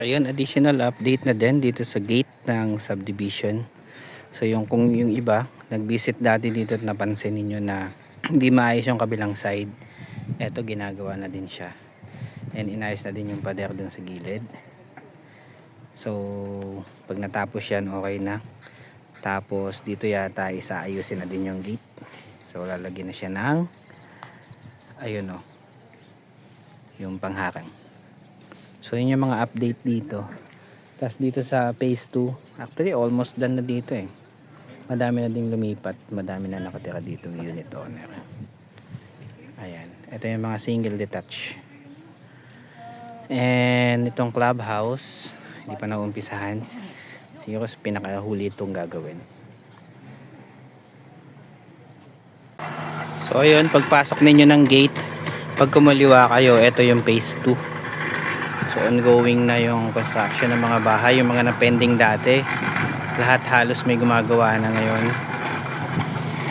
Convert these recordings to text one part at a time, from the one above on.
Ayun, additional update na din dito sa gate ng subdivision. So kung yung iba nag-visit dati dito at napansin niyo na hindi maayos yung kabilang side, eto ginagawa na din siya. And inayos na din yung pader dun sa gilid. So pag natapos yan, okay na. Tapos dito yata isaayusin na din yung gate. So lalagyan na siya ng ayun o, yung pangharang. So yun yung mga update dito. Tapos dito sa phase 2, actually almost done na dito eh. Madami na ding lumipat, madami na nakatira dito ng unit owner. Ayan, ito yung mga single detach. And itong clubhouse, hindi pa naumpisahan. Siguro sa pinakahuli itong gagawin. So ayun, pagpasok ninyo ng gate, pag kumaliwa kayo, ito yung phase 2. So ongoing na yung construction ng mga bahay, yung mga na-pending dati. Lahat halos may gumagawa na ngayon.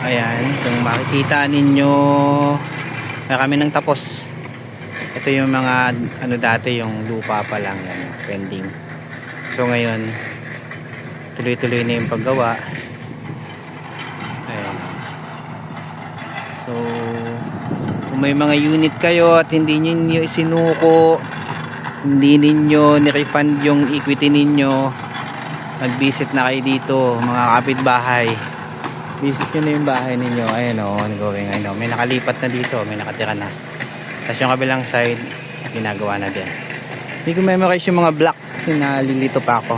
Ayan, kung makikita ninyo, kami nang tapos. Ito yung mga ano dati, yung lupa pa lang yan, pending. So ngayon, tuloy-tuloy na yung paggawa. Ayan. So kung may mga unit kayo at hindi niyo isinuko, hindi ninyo ni-refund yung equity ninyo, mag-visit na kayo dito mga kapitbahay. Visit nyo na yung bahay ninyo. Ayan o, ongoing. Ayun, may nakalipat na dito, may nakatira na. Tapos yung kabilang side, ginagawa na din. Hindi ko memorize yung mga block kasi nalilito pa ako.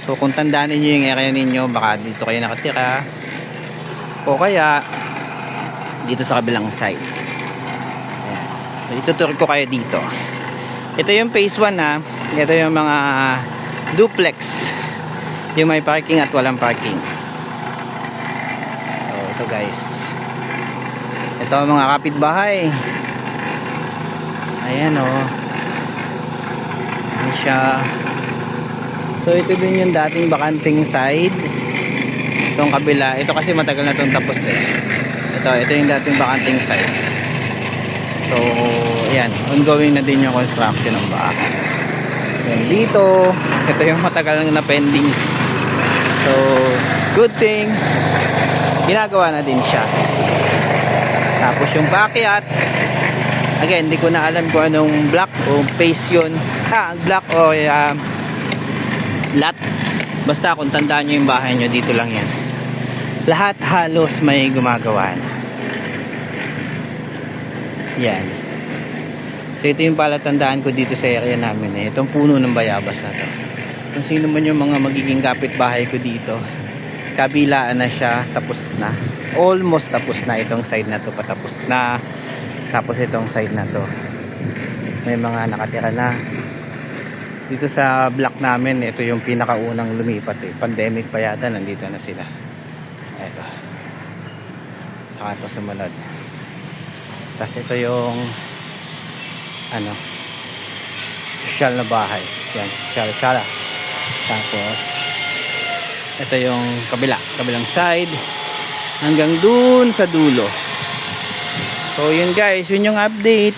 So kung tandaan ninyo yung area ninyo, baka dito kayo nakatira o kaya dito sa kabilang side. Ayan. So ituturo ko kayo dito. Ito yung phase 1 ha. Ito yung mga duplex. Yung may parking at walang parking. So ito guys. Ito ang mga kapitbahay. Ayan o. Ayan siya. So ito din yung dating bakanting side. Itong kabila. Ito kasi matagal na itong tapos eh. Ito yung dating bakanting side. So, ayan, ongoing na din yung construction ng bahay. Yan dito, ito yung matagal na pending. So, good thing, ginagawa na din siya. Tapos yung backyard, again, hindi ko na alam kung anong block o phase yun. Block o lot. Basta kung tandaan nyo yung bahay nyo, dito lang yan. Lahat halos may gumagawa na. Yan. So ito yung palatandaan ko dito sa area namin eh. Itong puno ng bayabas na to. Kung sino man yung mga magiging kapitbahay ko dito, kabilaan na siya, tapos na. Almost tapos na itong side na to, patapos na. Tapos itong side na to, may mga nakatira na. Dito sa block namin, ito yung pinakaunang lumipat eh. Pandemic pa yata, nandito na sila. Ito. Saka ito sumunod. Tapos ito yung ano, social na bahay. Yan, social. Tapos ito yung kabilang side hanggang dun sa dulo. So yun guys, yun yung update.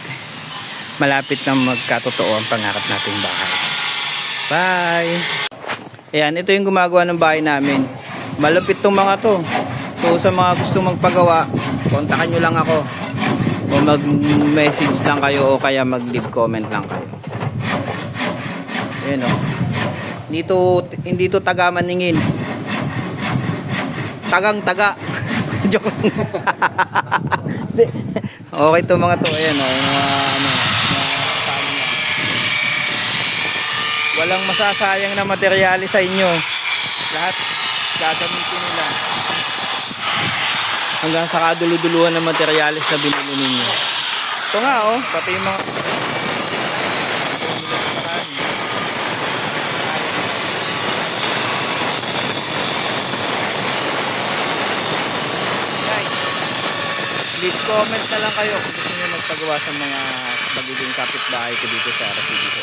Malapit na magkatotoo ang pangarap nating bahay. Bye! Ayan, ito yung gumagawa ng bahay namin. Malapit tong mga to. So sa mga gustong magpagawa, kontakan nyo lang ako. O mag-message lang kayo o kaya mag-leave comment lang kayo. Ayan o. Hindi to taga maningin. Tagang-taga. Joke. Okay to mga to. Ayan o. Walang masasayang na materyales sa inyo. Lahat gagamitin nila. Hanggang sa kaduluduluhan ng materyales na binili ninyo. Ito nga oh, pati yung mga guys, leave comment na lang kayo kung gusto nyo magpagawa sa mga magiging kapitbahay ko dito sa RCD.